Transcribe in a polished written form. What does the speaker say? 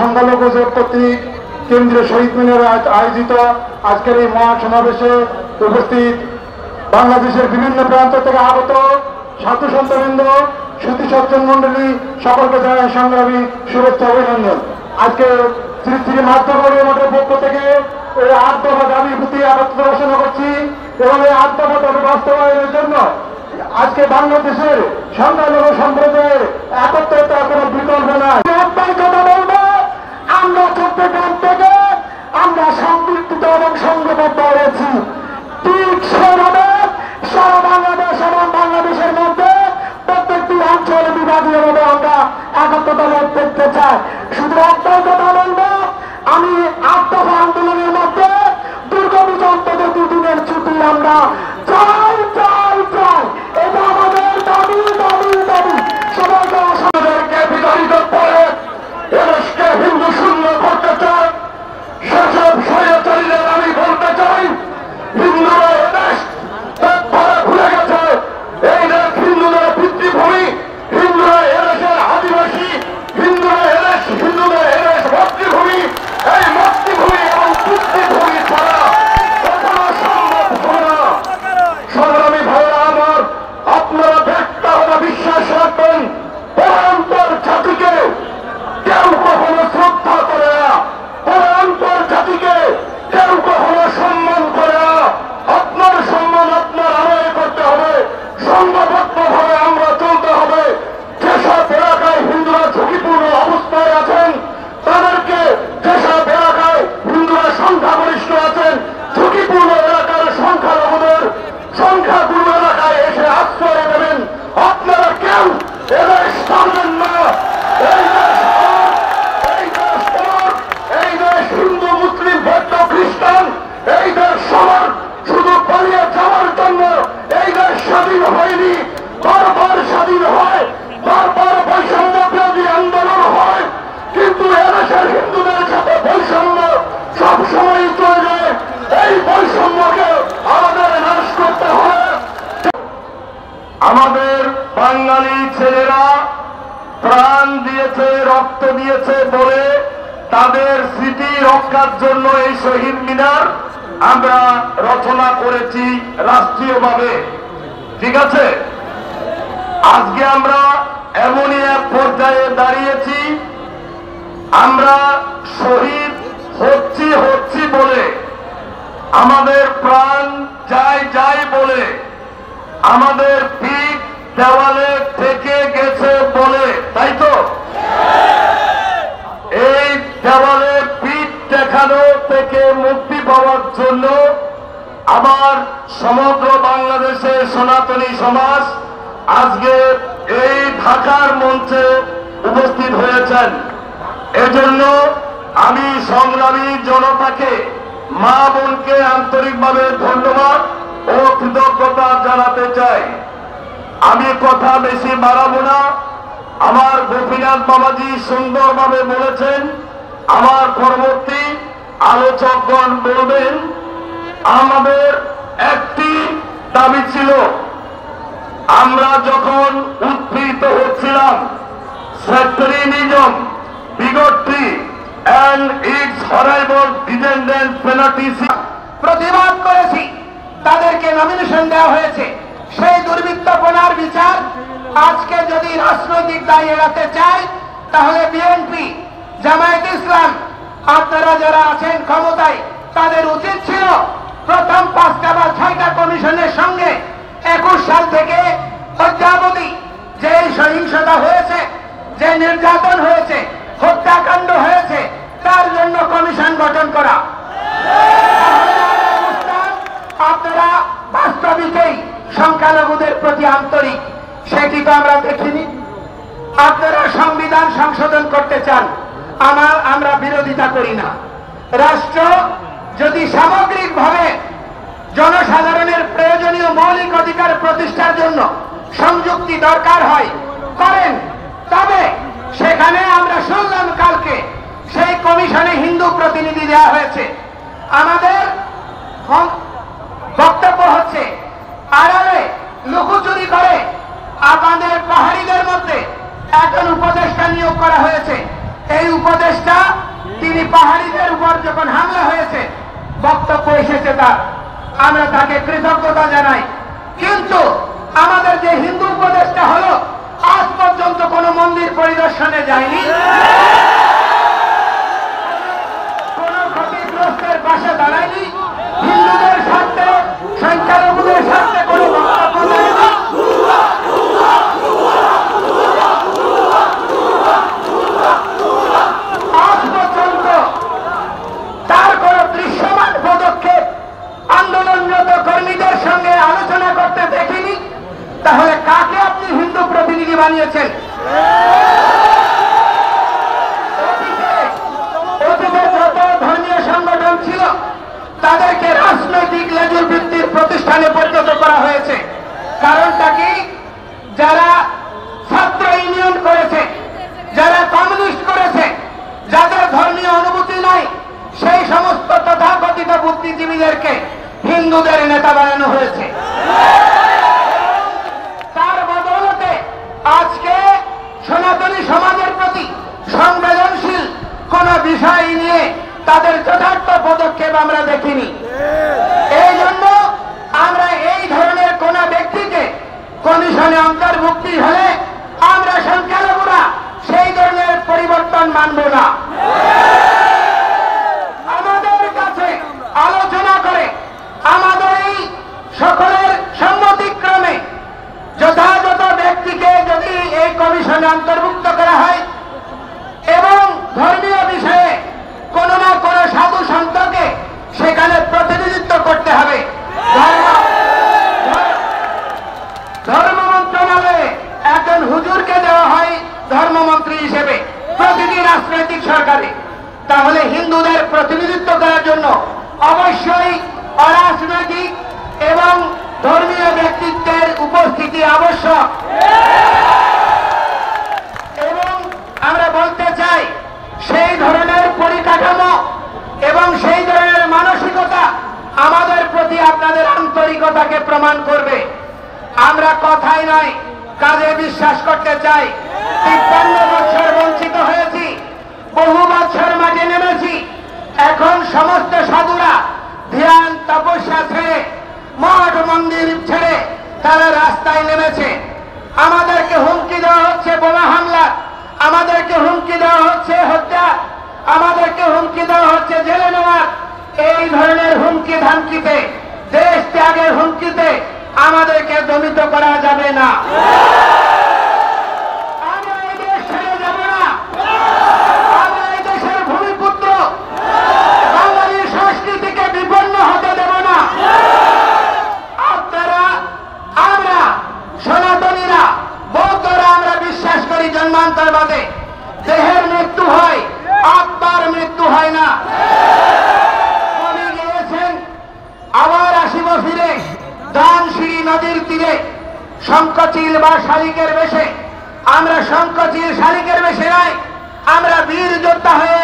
সংখ্যালঘু জোট কর্তৃক কেন্দ্রীয় শহীদ মিনারে আয়োজিত আজকের এই মহাসমাবেশে উপস্থিত বাংলাদেশের বিভিন্ন প্রান্ত থেকে আগত সাধু সন্তবৃন্দ, সুধী সজ্জন মন্ডলী, সকলকে জানাই সংগ্রামী শুভেচ্ছা অভিনন্দন। আজকে শ্রী শ্রী মাধ্যমিক মঠের পক্ষ থেকে এই 8 দফা দাবির প্রতি একত্র ঘোষণা করছি এবং এই 8 দফা দাবি বাস্তবায়নের জন্য আজকে বাংলাদেশের সংখ্যালঘু সম্প্রদায়ের একত্রতা কোনো বিকল্প নাই। একটাই কথা বলবো, আমরা চট্টগ্রাম থেকে আমরা সম্পৃক্ত এবং সংঘবদ্ধ হয়েছি। ঠিক সেভাবে সারা বাংলাদেশ এবং বাংলাদেশের মধ্যে প্রত্যেকটি অঞ্চলে বিভাগীয়ভাবে আমরা একত্রতা দেখতে চাই। শুধু একটাই কথা বলবো, আমি 8 দফা আন্দোলনের মধ্যে দুর্গাপূজা অন্তত 2 দিনের ছুটি আমরা চাই চাই চাই। এটা আমাদের দাবি দাবি দাবি। সবাইকে আমাদেরকে বিতাড়িত করে এদেশকে হিন্দু শূন্য করতে চায় সেসব স্বৈরাচারীদের আমি বলতে চাই, হিন্দুরা এদেশ ভুলে গেছে। এই দেশ হিন্দুদের পিতৃভূমি, হিন্দুরা এদেশের আদিবাসী, হিন্দুদের এদেশ মাতৃভূমি। এই মাতৃভূমি এবং পিতৃভূমি ছাড়া কখনো সম্ভব হবে না। সংগ্রামী ভাইরা আমার, আপনারা একটা কথা বিশ্বাস রাখবেন, পরান্তর জাতিকে কেউ কখনো শ্রদ্ধা করে না, পরান্তর জাতিকে কেউ কখনো সম্মান করে না। আপনার সম্মান আপনার আদায় করতে হবে, সংঘবদ্ধভাবে আমরা চলতে হবে। যেসব এলাকায় হিন্দুরা ঝুঁকিপূর্ণ অবস্থায় আছেন তাদেরকে, যেসব এলাকায় হিন্দুরা সংখ্যাগরিষ্ঠ আছেন, ঝুঁকিপূর্ণ এলাকার সংখ্যালঘুদের সংখ্যাগুরু এলাকায় এসে আশ্রয় দেবেন। আপনারা কেউ এদেশ ছাড়বেন না। এই দেশ আমার, এই দেশ তোমার, এই দেশ হিন্দু, মুসলিম, বৌদ্ধ, খ্রিস্টান, এই দেশ সবার। শুধু পালিয়ে যাওয়ার জন্য এই দেশ স্বাধীন হয়নি, বারবার স্বাধীন হয়, বারবার বৈষম্য বিরোধী আন্দোলন হয়, কিন্তু এদেশের হিন্দুদের সাথে বৈষম্য সবসময় চলে যায়। এই বৈষম্যকে আমাদের নাশ করতে হবে। আমাদের বাঙালি ছেলেরা প্রাণ দিয়েছে, রক্ত দিয়েছে বলে তাদের স্মৃতি রক্ষার জন্য এই শহীদ মিনার আমরা রচনা করেছি রাষ্ট্রীয়ভাবে। ঠিক আছে, আজকে আমরা এমনই এক পর্যায়ে দাঁড়িয়েছি, আমরা শহীদ হচ্ছি বলে, আমাদের প্রাণ যাই বলে, আমাদের পিঠ দেওয়ালে ঠেকে গেছে বলে, তাই তো? এই দেওয়ালে পিঠ দেখানো থেকে মুক্তি পাওয়ার জন্য আবার সমগ্র বাংলাদেশের সনাতনী সমাজ আজকে এই ঢাকার মঞ্চে উপস্থিত হয়েছেন। এজন্য আমি সংগ্রামী জনতাকে, মা বোনকে আন্তরিকভাবে ধন্যবাদ ও কৃতজ্ঞতা জানাতে চাই। আমি কথা বেশি বাড়াবো না। আমার গোপীনাথ বাবাজি সুন্দরভাবে বলেছেন, আমার পরবর্তী আলোচকগণ বলবেন। আমাদের একটি দাবি ছিল, আমরা যখন উৎপীড়িত হচ্ছিলাম, সেক্টরিয়ানিজম, bigotry and its horrible descendant penalties প্রতিবাদ করেছি, তাদেরকে নমিনেশন দেওয়া হয়েছে। সেই দুর্বৃত্তপনার বিচার আজকে যদি রাজনৈতিক দায় এড়াতে চায় তাহলে বিএনপি, জামায়াতে ইসলাম, আপনারা যারা আছেন ক্ষমতায়, তাদের উচিত ছিল প্রথম 5টা বা 6টা কমিশনের সঙ্গে 21 সাল থেকে অদ্যাবধি যে সহিংসতা হয়েছে, যে নির্যাতন হয়েছে, হত্যাকাণ্ড হয়েছে, তার জন্য কমিশন গঠন করা। আপনারা বাস্তবিকই সংখ্যালঘুদের প্রতি আন্তরিক, সেটি তো আমরা দেখিনি। আপনারা সংবিধান সংশোধন করতে চান, আমরা বিরোধিতা করি না। রাষ্ট্র যদি সামগ্রিকভাবে জনসাধারণের প্রয়োজনীয় মৌলিক অধিকার প্রতিষ্ঠার জন্য সংযুক্তি দরকার হয়, করেন, তবে সেখানে আমরা শুনলাম কালকে সেই কমিশনে হিন্দু প্রতিনিধি দেওয়া হয়েছে। আমাদের বক্তব্য হচ্ছে আড়ালে লুকোচুরি করে আমাদের পাহাড়িদের মধ্যে একজন উপদেষ্টা নিয়োগ করা হয়েছে। এই উপদেষ্টা পাহাড়িদের উপর যখন হামলা হয়েছে, বক্তব্য এসেছে তার, আমরা তাকে কৃতজ্ঞতা জানাই। কিন্তু আমাদের যে হিন্দু উপদেশটা হলো, আজ পর্যন্ত কোনো মন্দির পরিদর্শনে যায়নি, কোনো ক্ষতিগ্রস্তের পাশে দাঁড়ায়নি, হিন্দুদের স্বার্থে, সংখ্যালঘুদের স্বার্থে কোনো বক্তব্য দেয়নি। আজ পর্যন্ত তার কোনো দৃশ্যমান পদক্ষেপ আন্দোলনরত কর্মীদের সঙ্গে আলোচনা করতে দেখিনি। তাহলে কাকে আপনি হিন্দু প্রতিনিধি বানিয়েছেন? অতীতে যত ধর্মীয় সংগঠন ছিল তাদেরকে রাজনৈতিক লেজুর ভিত্তির প্রতিষ্ঠানে পরিণত করা হয়েছে। কারণটা কি? যারা ছাত্র ইউনিয়ন করেছে, যারা কমিউনিস্ট করেছে, যাদের ধর্মীয় অনুভূতি নাই, সেই সমস্ত তথাকথিত বুদ্ধিজীবীদেরকে হিন্দুদের নেতা বানানো হয়েছে। তার বদৌলতে আজকে সনাতনী সমাজের প্রতি সংবেদনশীল কোন বিষয় নিয়ে তাদের যথার্থ পদক্ষেপ আমরা দেখিনি। এই জন্য আমরা এই ধরনের কোন ব্যক্তিকে কমিশনে অন্তর্ভুক্তি হলে আমরা সংখ্যালঘুরা সেই ধরনের পরিবর্তন মানব না। আমাদের কাছে আলোচনা করে আমাদের এই সকলের সম্মতিক্রমে যথাযথ ব্যক্তিকে যদি এই কমিশনে অন্তর্ভুক্ত করা হয় এবং ধর্মীয় বিষয়ে কোন না কোন সাধু সন্তকে সেখানে প্রতিনিধিত্ব করতে হবে। ধর্ম মন্ত্রণালয়ে একজন হুজুরকে দেওয়া হয় ধর্মমন্ত্রী হিসেবে প্রতিটি রাজনৈতিক সরকারে। তাহলে হিন্দুদের প্রতিনিধিত্ব করার জন্য অবশ্যই অরাজনৈতিক এবং ধর্মীয় ব্যক্তিত্বের উপস্থিতি আবশ্যক। এবং আমরা বলতে চাই, সেই ধরনের পরিকাঠামো এবং সেই ধরনের মানসিকতা আমাদের প্রতি আপনাদের আন্তরিকতাকে প্রমাণ করবে। আমরা কথাই নয়, কাজে বিশ্বাস করতে চাই। 53 বছর বঞ্চিত হয়েছি, বহু বছর মাঠে নেমেছি। এখন সমস্ত সাধুরা ধ্যান তপস্যা ছেড়ে, মঠ মন্দির ছেড়ে তারা রাস্তায় নেমেছে। আমাদেরকে হুমকি দেওয়া হচ্ছে বোমা হামলা, আমাদেরকে হুমকি দেওয়া হচ্ছে হত্যা, আমাদেরকে হুমকি দেওয়া হচ্ছে জেলে নেওয়ার। এই ধরনের হুমকি ধামকিতে, দেশ ত্যাগের হুমকিতে আমাদেরকে দমিত করা যাবে না। আমরা এই দেশ ছেড়ে যাব না। আমরা এই দেশের ভূমিপুত্র, বাঙালি সংস্কৃতিকে বিপন্ন হতে দেব না। আপনারা, আমরা সনাতনীরা, বৌদ্ধরা আমরা বিশ্বাস করি জন্মান্তরবাদে। দেহের মৃত্যু হয়, আত্মার মৃত্যু হয় না। কবি গিয়েছেন, আবার আসিব ফিরে দানশিরি নদীর তীরে, শঙ্খচিল বা শালিকের বেশে। আমরা শঙ্খচিল শালিকের বেশে নয়, আমরা বীর যোদ্ধা হয়ে